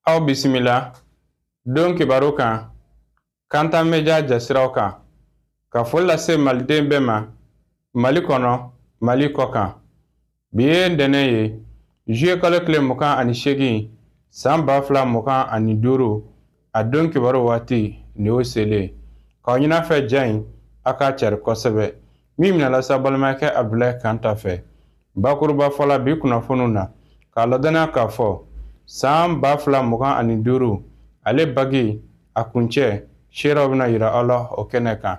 Aw bisimila don kibaru kan Kantan Media jasiraw kan ka foli lase maliden bɛɛ ma Mali kɔnɔ Mali kɔ kan bi ye ntɛnɛn ye juillet kalo tile 28 san 2025 a don kibaru waati ni y'o selen k'aw ɲinafɛ ja in a ka cari kosɛbɛ min minɛla sa balimakɛ Abdulayi Kanta fɛ bakuruba fɔla bi kunnafoniw na k'a ladɔnniya k'a fɔ san 2025 ale bagi a kuncɛ seeraw bɛna yira aw la o kɛnɛ kan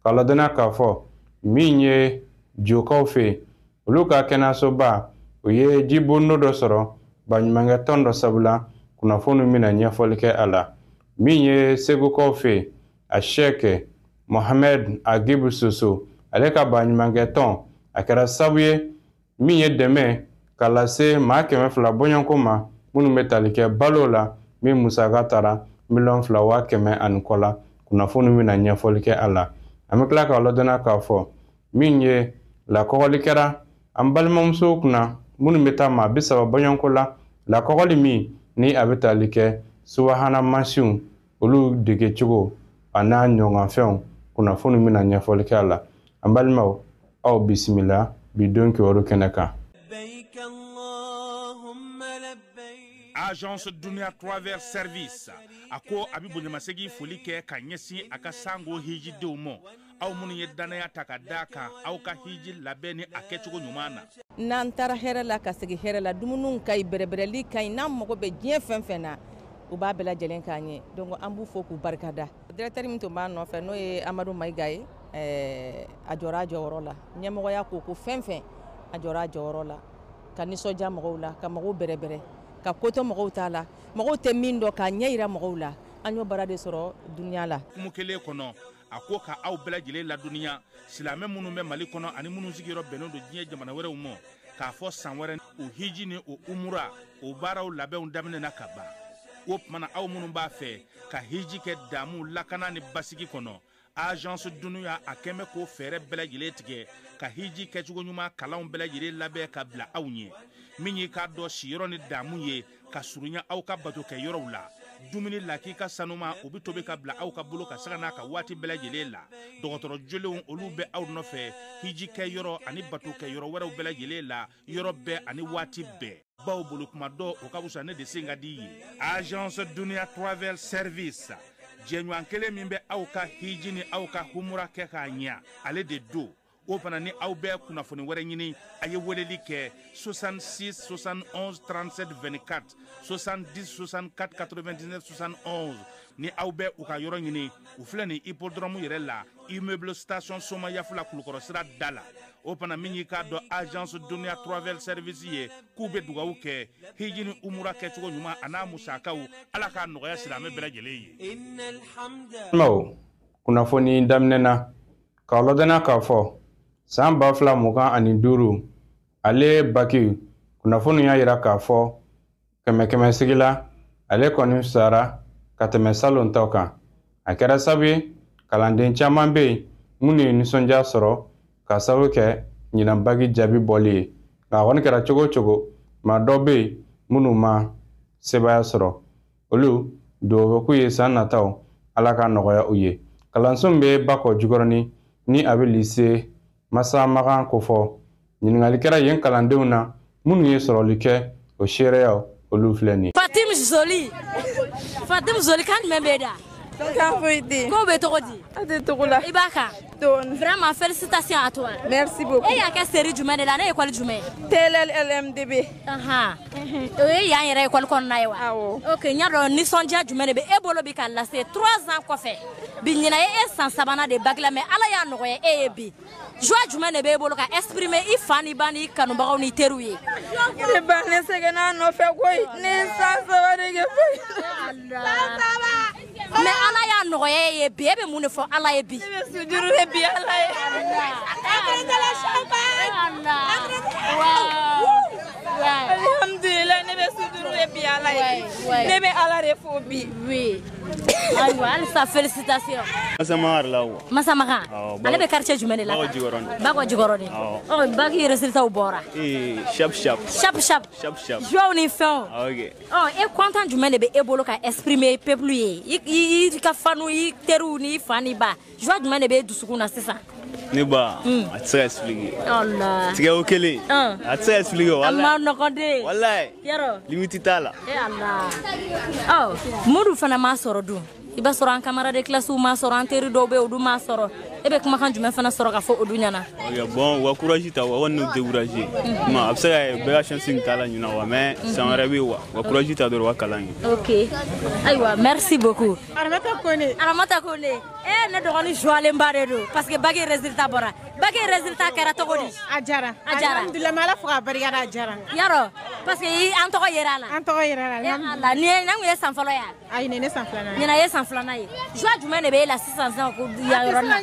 k'a ladɔnniya k'a fɔ min ye jokaw fɛ olu ka kɛnɛyasoba o ye jibondo dɔ sɔrɔ baɲumankɛ tɔn dɔ sabula kunnafoni bɛna ɲɛfɔli kɛ a la min ye segukaw fɛ a Sheikh Mohamed Agibu Soso ale ka baɲumankɛ tɔn a kɛra sababu ye min ye dɛmɛ k'a lase maa 200 bɔɲɔnko ma minnu bɛ tali kɛ balo la min musaka taara $2,100,000 ani kɔ la kunnafoni bɛna ɲɛfɔli kɛ a la an bɛ tila k'a ladɔnniya k'a fɔ min ye lakɔgɔli kɛra an balimamusow kunna minnu bɛ taa maa 30 bɔɲɔnko la lakɔgɔli min ni a bɛ tali kɛ subahana mansinw olu degecogo a n'a ɲɔgɔnfɛnw kunnafoni bɛna ɲɛfɔli kɛ a la an balimaw aw bisimila bi don kibaru kɛnɛ kan. Agence Dunia Travel Service ako abi bonyamasegi foli kɛ ka ɲɛsin a ka sango hiji denw ma aw minnu ye danaya ta ka da kan aw ka hiji labɛn ni a kɛcogo ɲuman na n'an taara hɛrɛ la ka segi hɛrɛ la dumuniw ka ɲi bɛrɛbɛrɛli ka ɲi n'an mago bɛ diɲɛ fɛn fɛn na u b'a bɛɛ lajɛlen k'an ɲɛ donc an b'u fo k'u barikada directeur min tun b'a nɔfɛ n'o ye Amadu Mayiga ye a jɔra a jɔyɔrɔ la ɲɛmɔgɔya ko fɛn fɛn a jɔra a jɔyɔrɔ la ka nisɔndiya mɔgɔw la ka mɔgɔw bɛrɛbɛrɛ ka koto mɔgɔw t'a la mɔgɔw tɛ min dɔn k'a ɲɛ yira mɔgɔw la an y'o baara de sɔrɔ duniya la kumu kelen kɔnɔ a ko ka aw bɛɛ lajɛlen ladɔnniya silamɛ minnu bɛ Mali kɔnɔ ani minnu sigiyɔrɔ bɛnnen don diɲɛ jamana wɛrɛw ma k'a fɔ san wɛrɛ o hiji ni o umura o baaraw labɛnw daminɛna ka ban o tumana aw minnu b'a fɛ ka hiji kɛ damu lakana ni basigi kɔnɔ Agence Dunia a kɛmɛ ko fɛɛrɛ bɛɛ lajɛlen tigɛ ka hiji kɛcogo ɲuman kalanw bɛɛ lajɛlen labɛn ka bila aw ɲɛ min ye k'a dɔn siyɔrɔ ni damu ye ka surunya aw ka bato kɛ yɔrɔw la dumuni lak'i ka sanuma o bɛ tobi ka bila aw ka bolo ka saga n'a ka waati bɛɛ lajɛlen la dɔgɔtɔrɔ jolenw olu bɛ aw nɔfɛ hiji kɛ yɔrɔ ani bato kɛ yɔrɔ wɛrɛw bɛɛ lajɛlen la yɔrɔ bɛɛ ani waati bɛɛ baw bolo kuma dɔ o ka wusa ne de sen ka di ye Agence Dunia Travel Service jɛɲɔgɔn kelen min bɛ aw ka hiji ni aw ka humura kɛ k'a ɲɛ ale de do o fana ni aw bɛɛ kunnafoni wɛrɛ ɲini a ye weleli kɛ 66 71 37 24 70 64 99 71 ni aw bɛɛ u ka yɔrɔ ɲini u filɛ ni hippodrome yɛrɛ la immeuble station Soma Yafula Kulukɔrɔ sira da la o fana min y'i k'a dɔn Agence Dunia Travel Service ye k'u bɛ dugawu kɛ hiji ni umura kɛcogo ɲuman a n'a musakaw ala k'a nɔgɔya silamɛ bɛɛ lajɛlen ye. Kunnafoni daminɛna k'aw ladɔnniya k'a fɔ san 2025 ale baki kunnafoni y'a yira k'a fɔ kɛmɛ sigi la ale kɔni sara ka tɛmɛ salon taw kan a kɛra sababu ye kalanden caman bɛ yen minnu ye nisɔndiya sɔrɔ ka sababu kɛ ɲinan bagi jaabi bɔli ye nka a kɔni kɛra cogo o cogo maa dɔ bɛ yen minnu ma sebaya sɔrɔ olu dugawu bɛ k'u ye san nataw ala ka nɔgɔya u ye kalanso min bɛ Bakɔ Jikɔrɔni ni a bɛ lycée Masa Magan ko fɔ ɲininkali kɛra yen kalandenw na minnu ye sɔrɔli kɛ o seereyaw olu filɛ nin Fatim Zoli kan jumɛn b'e da kan foyi tɛ ko bɛ cogo di a tɛ cogo la i b'a kan vraiment félicitations à toi merci beaucoup e y'a kɛ série jumɛn de la ne école jumɛn TLLMDB o ye yan yɛrɛ école kɔnɔna ye wa awɔ ok n y'a dɔn nisɔndiya jumɛn de bɛ e bolo bi ka lase 3 ans kɔfɛ bi ɲinan ye e san 3nan de bac la mais ala y'a nɔgɔya e ye bi joie jumɛn de b'e bolo ka exprimer i fa ni ba ni kanubagaw ni teriw ye ne ba ne sɛgɛnna a nɔfɛ koyi ne san 3 de kɛ mais ala y'a nɔgɔya e ye bi e bɛ mun de fɔ ala ye bi ne bɛ sujuru de bi ala ye alhamdulillah ne bɛ sujuru bi ala ye ne bɛ ala de fo bi oui ayiwa halisa félicitations Masamaga ale bɛ quartier jumɛn de la Bakɔ Jikɔrɔni bac résultat bɔra chap joie ni fɛn e content jumɛn de bɛ e bolo ka exprimer peuple ye i ka fanu i teriw ni fa ni ba joie jumɛn de bɛ e dusukun na sisan ne ba a tɛ se ka expliquer Allah tigɛ o kelen a tɛ se ka expliquer wallahi a ma nɔgɔn de wallahi yɔrɔ limite t'a la Allah Modu fana m'a sɔrɔ dun i b'a sɔrɔ an camarade de classe m'a sɔrɔ an teri dɔw bɛ olu m'a sɔrɔ e bɛ kumakan jumɛn fana sɔrɔ ka fɔ olu ɲɛna bon wa courage ta wa n'u décourager a bɛ se ka bɛɛ ka chance t'a la ɲina wa mais san wɛrɛ bɛ yen wa courage ta dɔrɔn wa kalan ye ok ayiwa merci beaucoup Aramata Kone ne dɔgɔnin joienba de don parce que bac résultat bɔra bac résultat kɛra cogo di a jara alhamdulillah ma Ala fo ka barikada a jara yarɔ parce que an tɔgɔ yera la Allah ni kun ye san fɔlɔ ya ayi ne san filanan ɲina ye san filanan ye joie jumɛn de bɛ e la sisan ko ya yɔrɔ na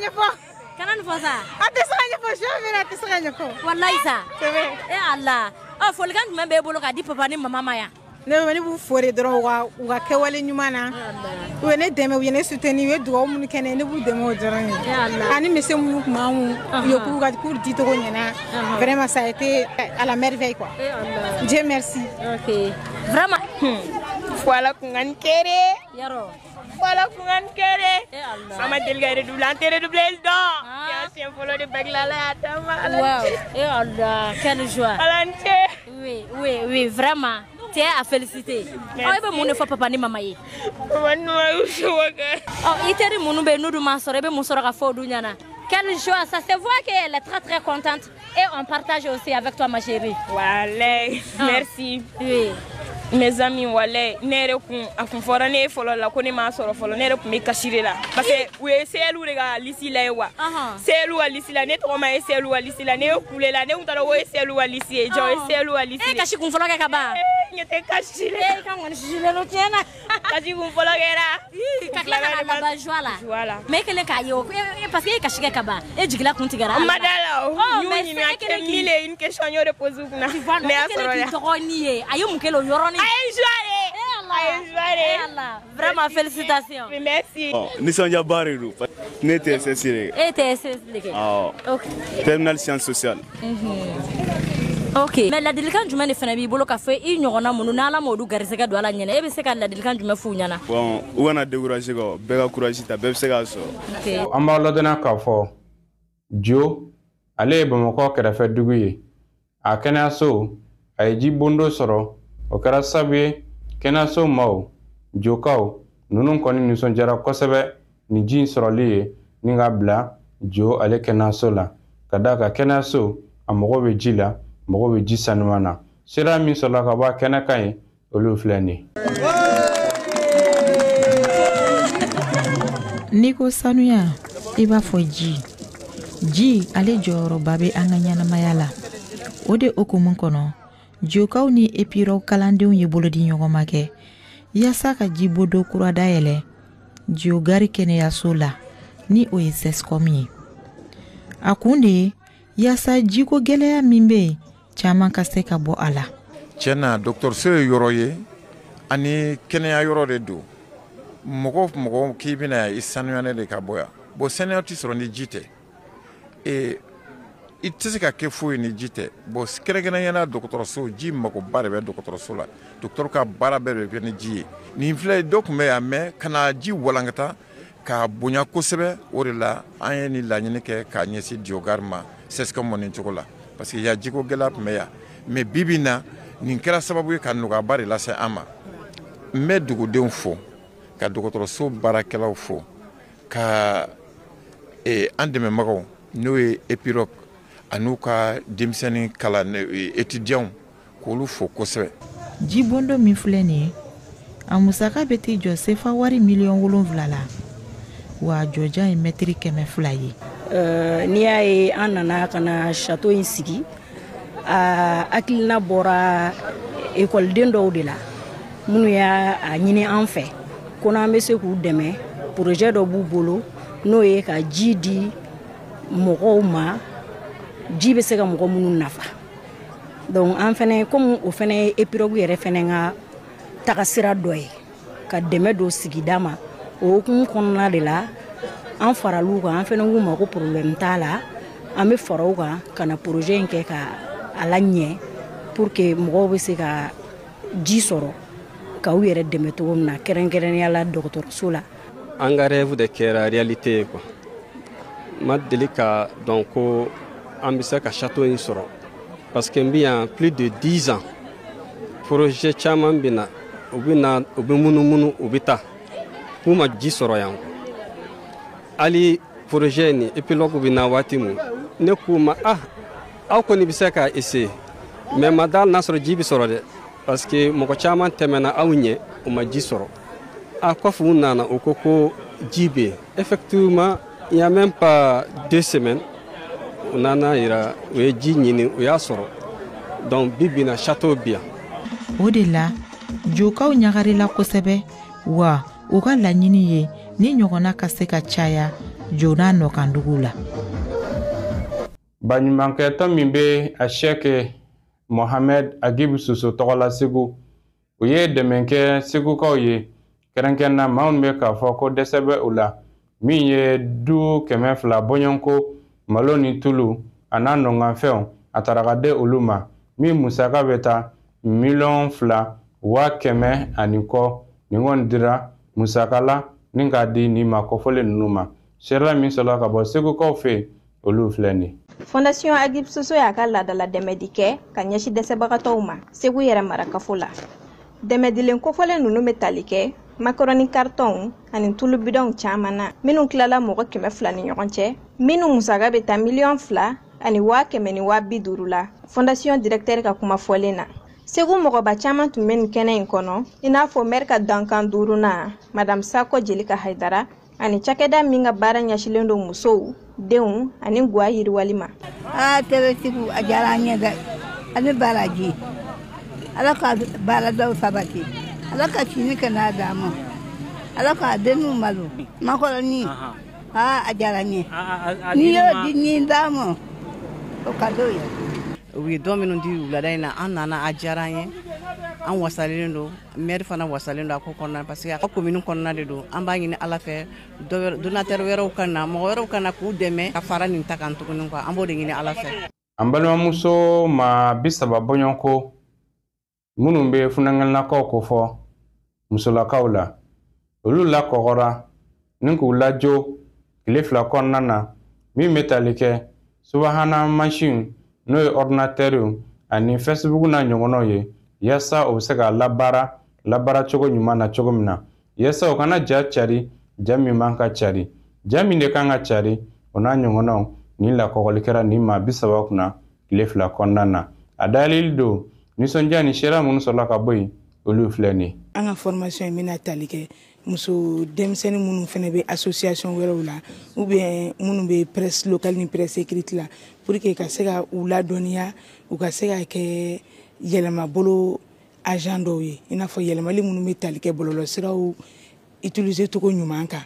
kana nin fɔ sa a tɛ se ka ɲɛfɔ joie min a tɛ se ka ɲɛfɔ wallahi sa Allah folikan jumɛn b'e bolo ka di papa ni mama ma yan ne b'u fo de dɔrɔn u ka kɛwale ɲuman na u ye ne dɛmɛ u ye ne soutenir u ye dugawu minnu kɛ ne ye ne b'u dɛmɛ o dɔrɔn ye ani mese minnu tun b'an u ye k'u ka cours di cogo ɲɛna vraiment ça a été à la merveille quoi Dieu merci ok vraiment voilà kungan kere yaro voilà kungan kere ama delga redoublé il don ya c'est follow de bagla la atama wow Allah quelle joie alante oui vraiment tu es à féliciter aw bɛ mun de fɔ papa ni mama ye i teri minnu bɛ yen n'u dun m'a sɔrɔ i bɛ mun sɔrɔ ka fɔ olu ɲɛna quelle joie ça se voit qu'elle est très contente et on partage aussi avec toi ma chérie Walay merci oui mes amis walay ne yɛrɛ kun a kun fɔra ne fɔlɔ la ko ne m'a sɔrɔ fɔlɔ ne yɛrɛ kun bɛ kasire la parce que u ye CLU de ka liste la ye wa CLU ka liste la ne tɔgɔ ma ye CLU ka liste la ne ye kule la ne kun t'a dɔn ko ye CLU ka liste ye jɔn ye CLU ka liste e kasi kun fɔlɔ kɛ ka ban ne tɛ kasire e ka ŋɔni sisilen don tiɲɛ na kasi kun fɔlɔ kɛra ka tila ka na laban joie la mais e kelen k'a ye o parce que e kasi kɛ ka ban e jigila kun tigɛra ma da la o y'u ɲininka mille et une question y'o de pose u kunna ne y'a sɔrɔ yan tɔgɔ ni ye a ye mun kɛ o yɔrɔnin vraiment félicitations merci nisɔndiyaba de don ne tɛ SSC de kɛ e tɛ SSC de kɛ ok terminal science sociale ok mais ladilikan jumɛn de fana b'i bolo ka fɔ i ɲɔgɔnna minnu n'Ala m'olu garisɛgɛ don a la ɲɛna e bɛ se ka ladilikan jumɛn f'u ɲɛna bon u kana décourager kɔ bɛɛ ka courage ta bɛɛ bɛ se k'a sɔrɔ an b'a ladɔnniya k'a fɔ Jo ale ye Bamakɔ kɛrɛfɛ dugu ye a kɛnɛyaso a ye ji bondo sɔrɔ o kɛra sababu ye kɛnɛyaso maaw jokaw ninnu kɔni nisɔndiyara kosɛbɛ ni ji in sɔrɔli ye ni ka bila Jo ale kɛnɛyaso la ka d'a kan kɛnɛyaso a mago bɛ ji la mago bɛ ji sanuman na sira min sɔrɔla ka bɔ a kɛnɛ kan ye olu filɛ nin ye. N'i ko sanuya i b'a fɔ ji ale jɔyɔrɔba bɛ an ka ɲɛnamaya la o de hukumu kɔnɔ jokaw ni epiraw kalandenw ye bolodi ɲɔgɔn ma kɛ yaasa ka ji bodo kura dayɛlɛ Jiogari kɛnɛyaso la ni o ye SESCOM ye a kun de ye yaasa jiko gɛlɛya min bɛ yen caman ka se ka bɔ a la tiɲɛna dɔgɔtɔrɔso ye yɔrɔ ye ani kɛnɛya yɔrɔ de don mɔgɔ k'i bɛna i sanuyalen de ka bɔ yan bon sanuya tɛ sɔrɔ ni ji tɛ i tɛ se ka kɛ foyi ni ji tɛ bon kɛrɛnkɛrɛnnenya dɔgɔtɔrɔso ji magoba de bɛ dɔgɔtɔrɔso la dɔgɔtɔrɔ ka baara bɛɛ de bɛ kɛ ni ji ye nin filɛ dɔ tun bɛ yan mɛ ka na ji walankata ka bonya kosɛbɛ o de la an ye nin laɲini kɛ k'a ɲɛsin Jiogari ma SESCOM nin cogo la parce que ya jiko gɛlɛya tun bɛ yan mais bi bi in na nin kɛra sababu ye ka nɔgɔyaba de lase an ma n bɛ dugudenw fo ka dɔgɔtɔrɔso baarakɛlaw fo ka an dɛmɛbagaw n'o ye EPIROC an'u ka denmisɛnnin kalan étudiants k'olu fo kosɛbɛ. Jibondo min filɛ nin ye a musaka bɛ t'i jɔ sefa wari miliyɔn 7 la wa a jɔjan ye mɛtiri 200 ye. N'i y'a ye an nana ka na château in sigi a hakilina bɔra école den dɔw de la minnu y'a ɲini an fɛ ko n'an bɛ se k'u dɛmɛ projet dɔ b'u bolo n'o ye ka ji di mɔgɔw ma ji bɛ se ka mɔgɔ minnu nafa donc an fɛnɛ comme o fɛnɛ ye EPIROC yɛrɛ fɛnɛ ka tagasira dɔ ye ka dɛmɛ don sigida ma o hukumu kɔnɔna de la an faral'u kan an fɛnɛ k'u ma ko problème t'a la an bɛ fara u kan ka na projet in kɛ ka a la ɲɛ pour que mɔgɔw bɛ se ka ji sɔrɔ ka u yɛrɛ dɛmɛ cogo min na kɛrɛnkɛrɛnnenya la dɔgɔtɔrɔso la. An ka rêve de kɛra réalité ye quoi. Ma deli ka dɔn ko an bɛ se ka château in sɔrɔ parce que n bɛ yan plus de 10 ans projet caman bɛ na u bɛ munumunu u bɛ taa k'u ma ji sɔrɔ yan. Ali projet ni épilogue bɛ na waati mun ne k'u ma aw kɔni bɛ se ka essayer mais ma dal n'a sɔrɔ ji bɛ sɔrɔ dɛ parce que mɔgɔ caman tɛmɛna aw ɲɛ u ma ji sɔrɔ. Kɔfɛ u nana u ko ko ji bɛ yen effectivement il y a même pas 2 semaines u nana yira u ye ji ɲini u y'a sɔrɔ donc bi bi na château bi yan. O de la jokaw ɲagarila kosɛbɛ wa u ka laɲini ye ni ɲɔgɔnna ka se ka caya jona nɔkandugu la. Baɲumankɛtɔn min bɛ a Sheikh Mohamed Agib Soso tɔgɔ la Segu u ye dɛmɛ kɛ segukaw ye kɛrɛnkɛrɛnna maa minnu bɛ k'a fɔ ko dɛsɛ bɛ u la min ye du 200 bɔɲɔnko malo ni tulu a n'a nɔngɔnfɛnw a taara ka di olu ma min musaka bɛ taa $2,100,000 nin kɔni dira musaka la ni k'a di nin ma kɔfɔlen ninnu ma sɛrila min sɔrɔla ka bɔ segukaw fɛ olu filɛ nin. Fondation Agib Soso y'a ka laadala dɛmɛdi kɛ ka ɲɛsin dɛsɛbagatɔw ma Segu yɛrɛ marakafo la. Dɛmɛdilen kɔfɔlen ninnu bɛ tali kɛ macaroni carton ani tulu bidon caman na minnu tilala mɔgɔ 200 ni ɲɔgɔn cɛ minnu musaka bɛ taa $2,000,000 ani $150,000 la. Fondation directeur ka kuma fɔlen na Segu mɔgɔba caman tun bɛ nin kɛnɛ in kɔnɔ i n'a fɔ maire ka dankan 5nan Madame Sako Jelika Haidara ani cakɛda min ka baara ɲɛsilen don musow denw ani guwa yiriwali ma. Tɛbɛtigiw a diyara an ye dɛ an bɛ baaraji ala ka baaradaw sabati ala ka sini kɛ n'a d'an ma ala ka denw malo makɔrɔni a diyara an ye n'i y'o di nin d'an ma o ka d'o ye. U ye dɔ minnu di wulada in na an nana a diyara an ye an wasalen don maire fana wasalen don a ko kɔnɔna parce que a ka commune kɔnɔna de don an b'a ɲini ala fɛ donateur wɛrɛw ka na mɔgɔ wɛrɛw ka na k'u dɛmɛ ka fara nin ta kan tuguni quoi an b'o de ɲini ala fɛ. An balimamuso ma 30 bɔɲɔnko minnu bɛ funanŋɛnakaw ko fɔ musolakaw la olu la kɔgɔra ni k'u lajo tile 2 kɔnɔna na min bɛ tali kɛ subahana machine n'o ye ordinateur ani Facebook na ɲɔgɔnnaw ye yasa o bɛ se ka labara cogo ɲuman na cogo min na yasa o kana ja cari ja min man ka cari ja min de kan ka cari o n'a ɲɔgɔnnaw ni lakɔgɔli kɛra nin ma 30 kunna tile 2 kɔnɔna na a dayɛlɛli don nisɔndiya ni sera minnu sɔrɔla ka bɔ yen olu filɛ nin. An ka formation in bɛna tali kɛ muso denmisɛnnin minnu fana bɛ association wɛrɛw la ou bien minnu bɛ presse locale ni presse écrite la pour que ka se ka u ladɔnniya u ka se ka kɛ yɛlɛmabolo agent dɔw ye i n'a fɔ yɛlɛmali minnu bɛ tali kɛ bɔlɔlɔsiraw utiliser cogo ɲuman kan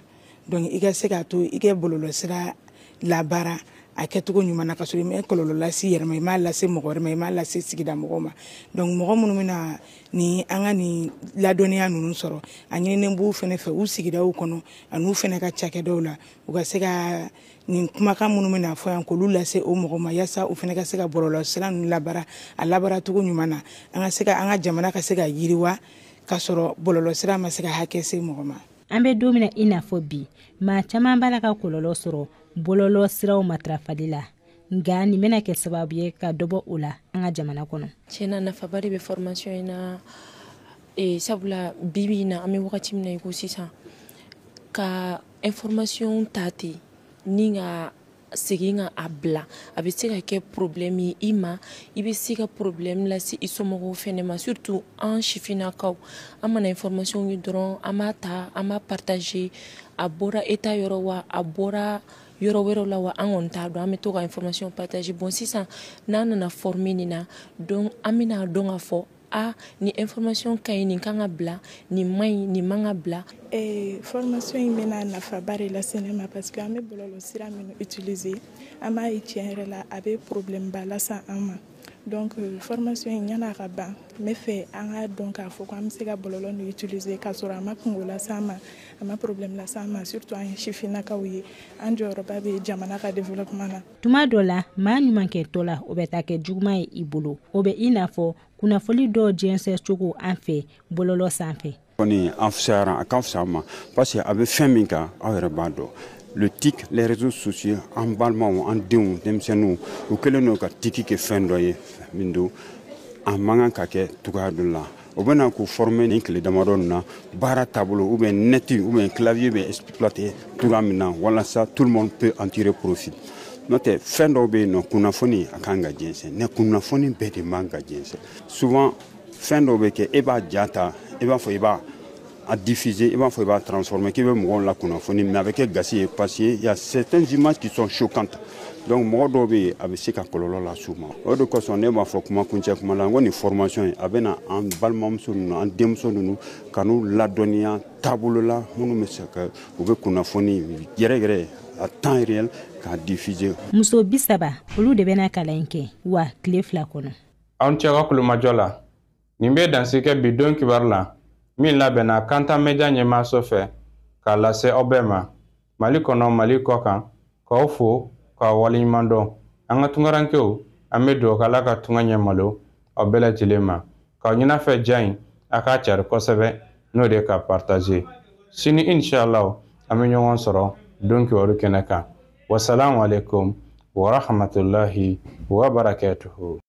donc i ka se k'a to i kɛ bɔlɔlɔsira labaara a kɛcogo ɲuman na ka sɔrɔ i ma kɔlɔlɔ lase yɛrɛ ma i m'a lase mɔgɔ wɛrɛ ma i m'a lase sigida mɔgɔw ma donc mɔgɔ minnu bɛna ni an ka nin ladɔnniya ninnu sɔrɔ a ɲininen b'u fana fɛ u sigidaw kɔnɔ ani u fana ka cakɛdaw la u ka se ka nin kumakan minnu bɛna fɔ yan k'olu lase o mɔgɔ ma yasa u fana ka se ka bɔlɔlɔsira ninnu labaara a labaara cogo ɲuman na an ka jamana ka se ka yiriwa ka sɔrɔ bɔlɔlɔsira ma se ka hakɛ se mɔgɔ ma. An bɛ don min na i n'a fɔ bi maa caman b'a la ka kɔlɔlɔ sɔrɔ bɔlɔlɔ siraw matarafali la nka nin bɛna kɛ sababu ye ka dɔ bɔ o la an ka jamana kɔnɔ. Tiɲɛna nafaba de bɛ formation in na sabula bibi in na an bɛ wagati min na i ko sisan ka information ta ten ni ka segin ka a bila a bɛ se ka kɛ problème ye i ma i bɛ se ka problème lase i somɔgɔw fɛnɛ ma surtout an sifinnakaw an mana information ye dɔrɔn an b'a ta an b'a partager a bɔra état yɔrɔ wa a bɔra yɔrɔ wɛrɛw la wa an kɔni t'a dɔn an bɛ to ka information partager bon sisan n'an nana former nin na donc an bɛna dɔn ka fɔ ni information ka ɲi nin kan ka bila nin man ɲi nin man ka bila. Formation in bɛna nafaba de lase ne ma parce que an bɛ bɔlɔlɔ sira minnu utiliser an b'a ye tiɲɛ yɛrɛ la a bɛ problème ba lase an ma donc formation in ɲana ka ban n bɛ fɛ an ka dɔn k'a fɔ ko an bɛ se ka bɔlɔlɔ ninnu utiliser k'a sɔrɔ a ma kungo las'an ma a ma problème las'an ma surtout an ye sifinnakaw ye an jɔyɔrɔba bɛ jamana ka développement na. Tuma dɔ la maa ɲuman kɛtɔ la o bɛ taa kɛ juguman ye i bolo o bɛ i n'a fɔ kunnafoni dɔw jɛnsɛn cogo an fɛ bɔlɔlɔ sanfɛ. Kɔni an fisayara a ka fisa ma parce que a bɛ fɛn min kan aw yɛrɛ b'a dɔn. Le TIC, les réseaux sociaux, en balimaw, en denw, denmisɛnninw, u kɛlen don ka tiki kɛ fɛn dɔ ye min don a man kan ka kɛ cogoya dɔ la. O bɛna k'u former nin tile damadɔ nin na baara taabolo ou bien net ou bien clavier bɛ exploiter cogoya min na walasa tout le monde peut en tirer profit. N'o tɛ fɛn dɔw bɛ yen nɔ kunnafoni a kan ka jɛnsɛn ne kunnafoni bɛɛ de man ka jɛnsɛn. Souvent fɛn dɔw bɛ kɛ e b'a ja ta e b'a fɔ i b'a à diffuser, il va falloir transformer, qui veut mourir la connaissance, mais avec le gazier passé, il y a certaines images qui sont choquantes. Donc, moi, je avec ces cas là souvent. Autre chose, on est ma foi comment qu'on check comment une formation avec un balmam sur nous, un démon nous, quand nous la donnions table là, nous me sais que vous voulez qu'on a fourni, à temps réel, qu'à diffuser. Muso bisaba, olu de bena kalanke, wa kle flakono. On tient que le majola, nimbe dans ce cas bidon qui va là. Min labɛnna Kantan Media ɲɛmaaso fɛ k'a lase aw bɛɛ ma Mali kɔnɔ Mali kɔ kan k'aw fo k'aw waleɲuman dɔn an ka tunkarankew an bɛ dugawu k'Ala ka tunga ɲɛ malo aw bɛɛ lajɛlen ma k'aw ɲɛnafɛ diya in a k'a cari kosɛbɛ n'o de ka partager sini inshallah an bɛ ɲɔgɔn sɔrɔ don kibaru kɛnɛ kan wassalamu alaikum wa rahmatullahi wa barakatuhu.